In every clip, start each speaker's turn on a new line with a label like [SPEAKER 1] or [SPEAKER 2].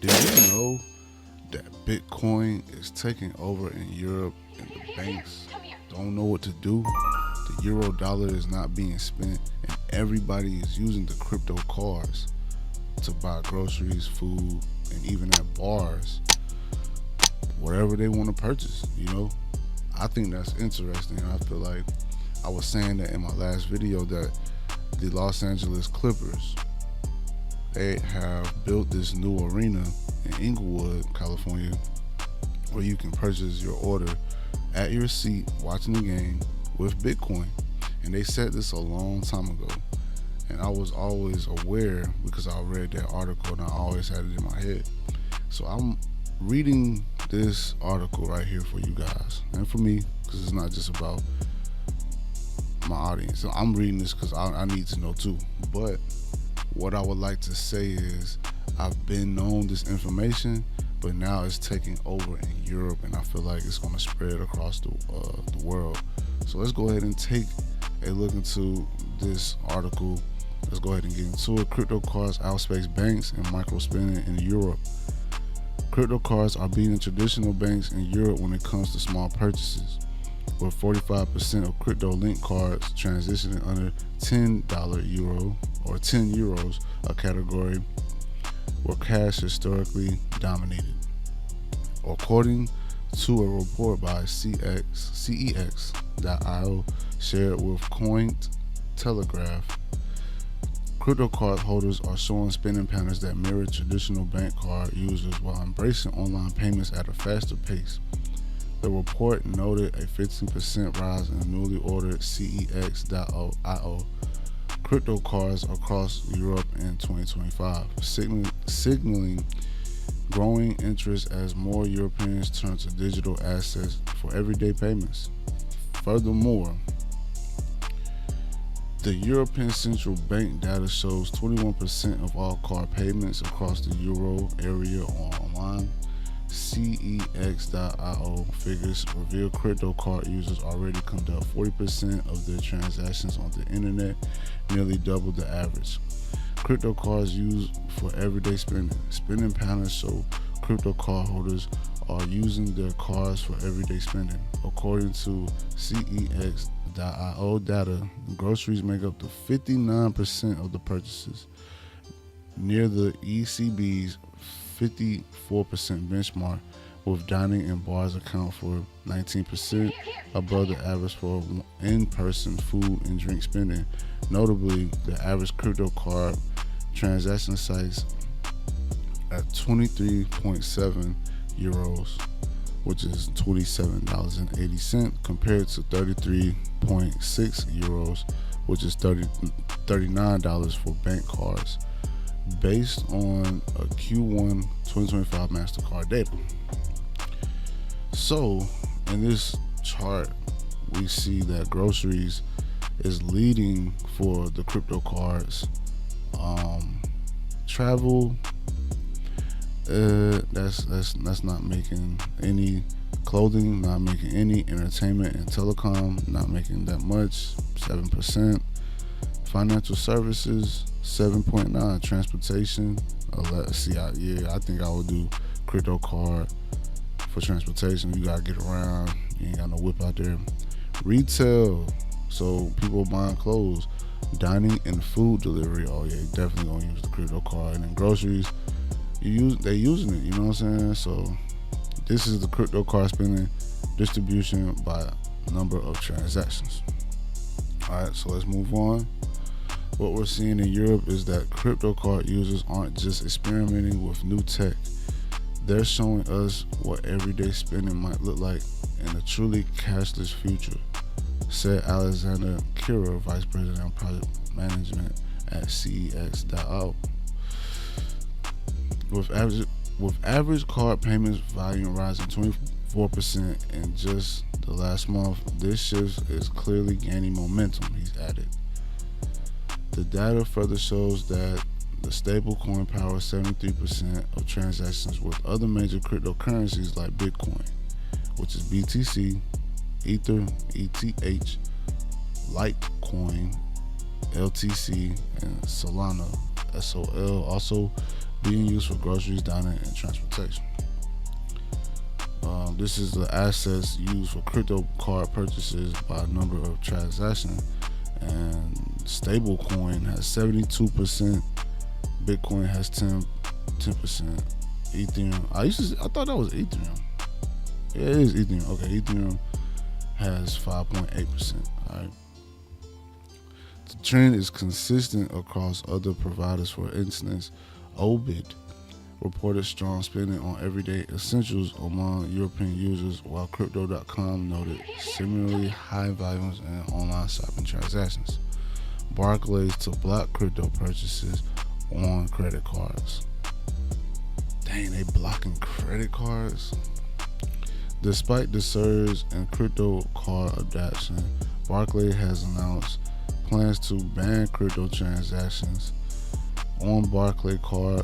[SPEAKER 1] Do you know that Bitcoin is taking over in Europe and the banks don't know what to do? The euro dollar is not being spent and everybody is using the crypto cards to buy groceries, food, and even at bars, whatever they want to purchase, I think that's interesting. I feel like I was saying that in my last video that the Los Angeles Clippers, they have built this new arena in Inglewood, California, where you can purchase your order at your seat watching the game with Bitcoin. And they said this a long time ago. And I was always aware because I read that article and I always had it in my head. So I'm reading this article right here for you guys and for me, because it's not just about my audience. So I'm reading this because I need to know too. But what I would like to say is I've been known this information, but now it's taking over in Europe, and I feel like it's going to spread across the world. So let's go ahead and take a look into this article. Let's go ahead and get into it. Crypto cards outpace banks and micro spending in Europe. Crypto cards are beating traditional banks in Europe when it comes to small purchases, with 45% of crypto link cards transitioning under €10 or 10 euros, a category where cash historically dominated. According to a report by CEX.io shared with Cointelegraph, crypto card holders are showing spending patterns that mirror traditional bank card users while embracing online payments at a faster pace. The report noted a 15% rise in newly ordered CEX.io crypto cards across Europe in 2025, signaling growing interest as more Europeans turn to digital assets for everyday payments. Furthermore, the European Central Bank data shows 21% of all card payments across the euro area are online. CEX.io figures reveal crypto card users already conduct 40% of their transactions on the internet, nearly double the average. Crypto cards used for everyday spending. Spending patterns show crypto card holders are using their cards for everyday spending. According to CEX.io data, groceries make up to 59% of the purchases, near the ECB's 54% benchmark, with dining and bars account for 19%, above the average for in-person food and drink spending. Notably, the average crypto card transaction size at 23.7 euros, which is $27.80, compared to 33.6 euros, which is $39 for bank cards, based on a Q1 2025 MasterCard data. So, in this chart, we see that groceries is leading for the crypto cards. Travel, that's not making any. Clothing, not making any. Entertainment and telecom, not making that much, 7%. Financial services, 7.9. Transportation, I think I would do crypto card for transportation. You gotta get around, you ain't got no whip out there. Retail, so people buying clothes. Dining and food delivery, oh yeah, definitely gonna use the crypto card. And then groceries, they using it, you know what I'm saying? So this is the crypto card spending distribution by number of transactions. All right, so let's move on. What we're seeing in Europe is that crypto card users aren't just experimenting with new tech. They're showing us what everyday spending might look like in a truly cashless future, said Alexander Kira, Vice President of Project Management at CEX.io. With average card payments volume rising 24% in just the last month, this shift is clearly gaining momentum, he's added. The data further shows that the stablecoin powers 73% of transactions with other major cryptocurrencies like Bitcoin, which is BTC, Ether, ETH, Litecoin, LTC, and Solana, SOL. Also, being used for groceries, dining, and transportation. This is the assets used for crypto card purchases by number of transactions. And stablecoin has 72%. Bitcoin has 10%. Ethereum. I thought that was Ethereum. Yeah, it is Ethereum. Okay, Ethereum has 5.8%. All right. The trend is consistent across other providers. For instance, Obit reported strong spending on everyday essentials among European users, while Crypto.com noted similarly high volumes in online shopping transactions. Barclays to block crypto purchases on credit cards. Dang, they blocking credit cards? Despite the surge in crypto card adoption, Barclays has announced plans to ban crypto transactions on Barclays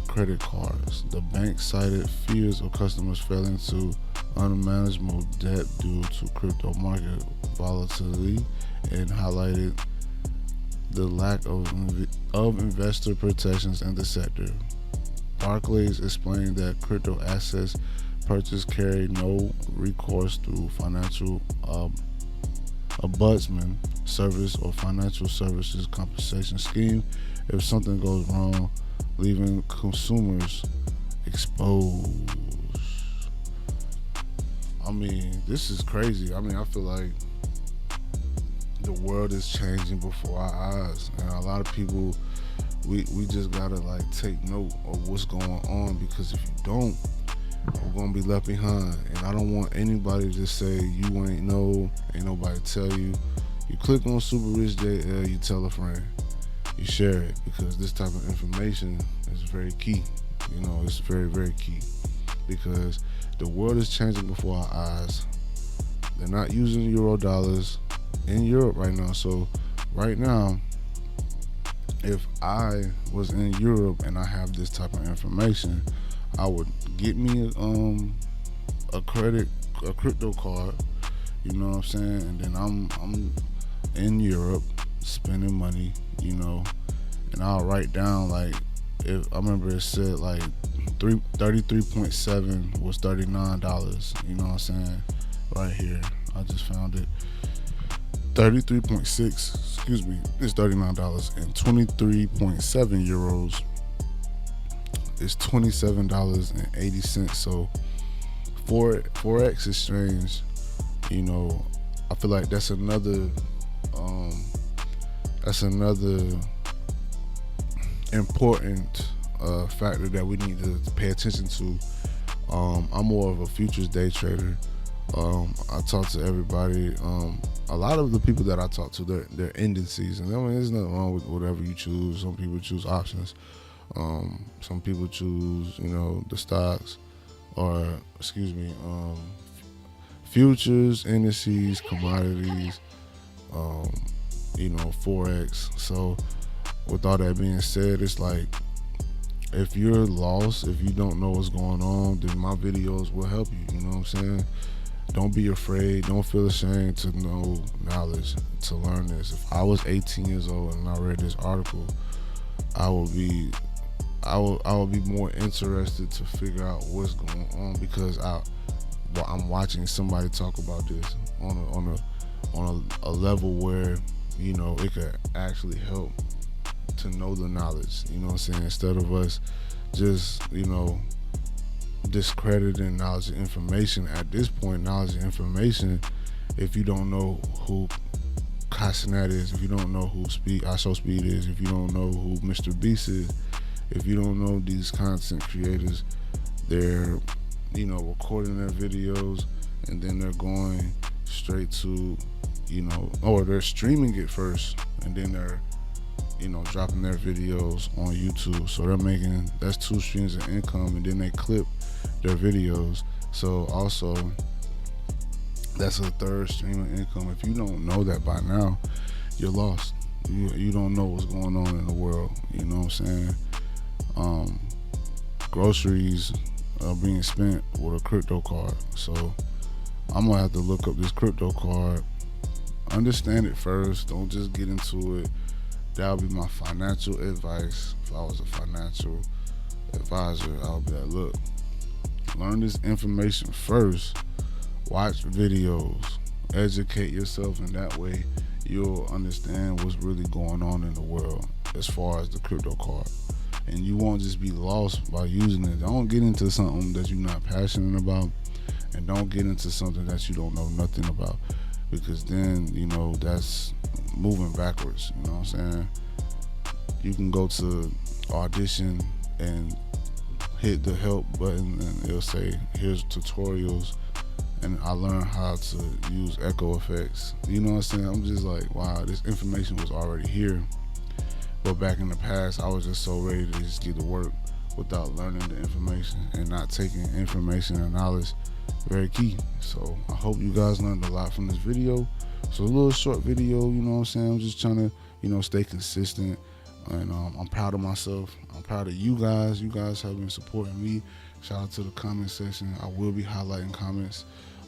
[SPEAKER 1] credit cards. The bank cited fears of customers falling into unmanageable debt due to crypto market volatility and highlighted the lack of investor protections in the sector. Barclays explained that crypto assets purchase carry no recourse through financial ombudsman service or financial services compensation scheme if something goes wrong, leaving consumers exposed. I mean, this is crazy. I mean, I feel like the world is changing before our eyes, and a lot of people, we just gotta like take note of what's going on, because if you don't, we're gonna be left behind. And I don't want anybody to say you ain't nobody tell you. You click on Super Rich JL, you tell a friend, you share it, because this type of information is very key. You know, it's very, very key, because the world is changing before our eyes. They're not using euro dollars in Europe right now. So right now, if I was in Europe and I have this type of information, I would get me a crypto card, you know what I'm saying? And then I'm in Europe spending money, you know, and I'll write down, like, if I remember it said like 33.7 was $39, you know what I'm saying? Right here, I just found it. 33.6, is $39, and 23.7 euros is $27.80. So forex exchange, you know, I feel like that's another important factor that we need to pay attention to. I'm more of a futures day trader. I talk to everybody. A lot of the people that I talk to, they're ending seasons. I mean, there's nothing wrong with whatever you choose. Some people choose options. Some people choose, you know, the stocks, or futures, indices, commodities, you know, forex. So with all that being said, it's like, if you're lost, if you don't know what's going on, then my videos will help you. You know what I'm saying? Don't be afraid. Don't feel ashamed to know knowledge, to learn this. If I was 18 years old and I read this article, I would be more interested to figure out what's going on, because I'm watching somebody talk about this on a level where, you know, it could actually help to know the knowledge. You know what I'm saying? Instead of us just, you know, discrediting knowledge and information. At this point, knowledge and information, if you don't know who Casanat is, if you don't know who IShowSpeed is, if you don't know who Mr. Beast is, if you don't know these content creators, they're, you know, recording their videos and then they're going straight to, you know, or they're streaming it first and then they're, you know, dropping their videos on YouTube. So that's 2 streams of income, and then they clip their videos. So also, that's a 3rd stream of income. If you don't know that by now, you're lost. You don't know what's going on in the world. You know what I'm saying? Groceries are being spent with a crypto card. So I'm gonna have to look up this crypto card, understand it first. Don't just get into it. That would be my financial advice if I was a financial advisor, I'll be like, look, learn this information first, watch videos, educate yourself, and that way you'll understand what's really going on in the world as far as the crypto card. And you won't just be lost by using it. Don't get into something that you're not passionate about, and don't get into something that you don't know nothing about, because then, that's moving backwards. You know what I'm saying? You can go to audition and hit the help button and it'll say, here's tutorials, and I learned how to use echo effects. You know what I'm saying? I'm just like, wow, this information was already here. But back in the past, I was just so ready to just get to work without learning the information and not taking information and knowledge very key. So I hope you guys learned a lot from this video. So a little short video, you know what I'm saying? I'm just trying to, stay consistent. And I'm proud of myself. I'm proud of you guys. You guys have been supporting me. Shout out to the comment section. I will be highlighting comments.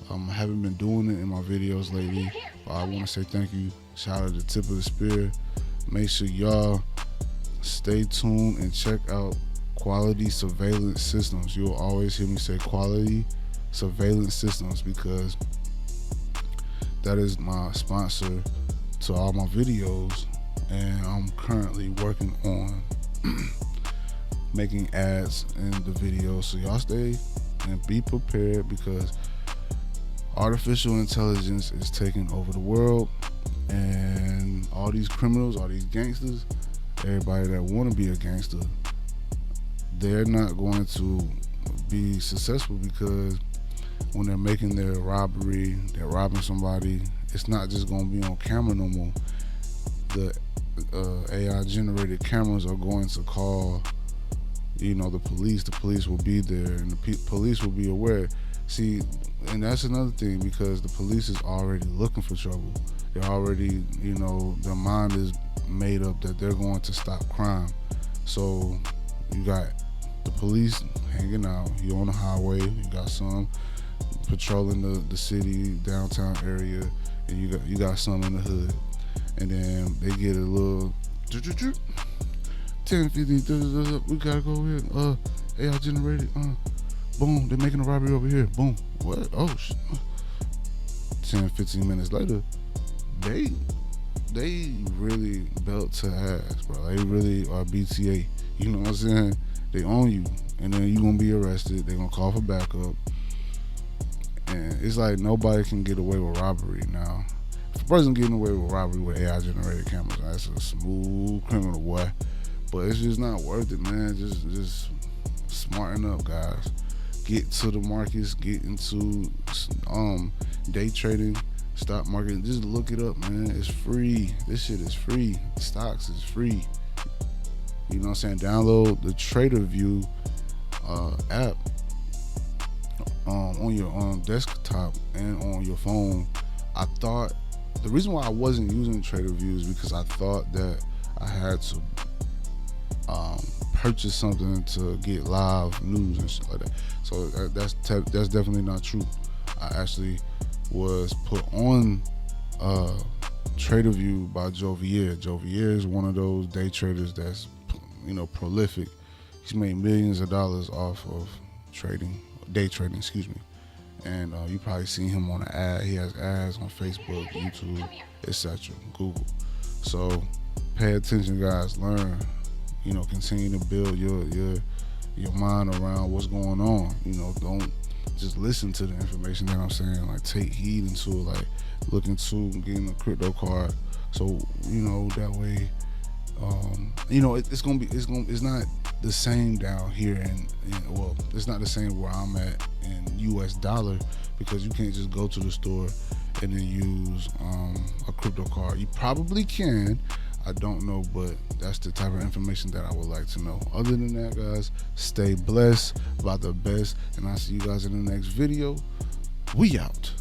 [SPEAKER 1] I haven't been doing it in my videos lately, but I want to say thank you. Shout out to the tip of the spear. Make sure y'all stay tuned and check out Quality Surveillance Systems. You'll always hear me say Quality Surveillance Systems, because that is my sponsor to all my videos, and I'm currently working on making ads in the videos. So y'all stay and be prepared, because artificial intelligence is taking over the world, and all these criminals, all these gangsters, everybody that want to be a gangster, they're not going to be successful, because when they're making their robbery, they're robbing somebody, it's not just going to be on camera no more. The AI generated cameras are going to call, the police. The police will be there, and the police will be aware. See, and that's another thing, because the police is already looking for trouble. They're already, their mind is made up that they're going to stop crime. So you got the police hanging out. You on the highway. You got some patrolling the city downtown area, and you got some in the hood. And then they get a little 1050. We gotta go here. AI generated. Boom. They're making a robbery over here. Boom. What? Oh, 10, 15 minutes later, they really belt to ass, bro. They really are BTA. You know what I'm saying? They own you, and then you gonna be arrested. They gonna call for backup, and it's like nobody can get away with robbery now. If a person getting away with robbery with AI generated cameras, that's a smooth criminal, boy. But it's just not worth it, man. Just smarten up, guys. Get to the markets. Get into day trading, stock market. Just look it up, man. It's free. This shit is free. Stocks is free. You know what I'm saying? Download the TraderView app on your desktop and on your phone. I thought the reason why I wasn't using TraderView is because I thought that I had to purchase something to get live news and shit like that. So that's definitely not true. I actually was put on TraderView by Jovier. Jovier is one of those day traders that's prolific. He's made millions of dollars off of day trading, excuse me. And you probably seen him on an ad. He has ads on Facebook, YouTube, etc., Google. So pay attention, guys. Learn. Continue to build your mind around what's going on. Don't just listen to the information that I'm saying. Like, take heed into it. Like, look into getting a crypto card. So that way, it's not the same down here, and it's not the same where I'm at in US dollar, because you can't just go to the store and then use a crypto card. You probably can, I don't know, but that's the type of information that I would like to know. Other than that, guys, stay blessed, about the best, and I'll see you guys in the next video. We out.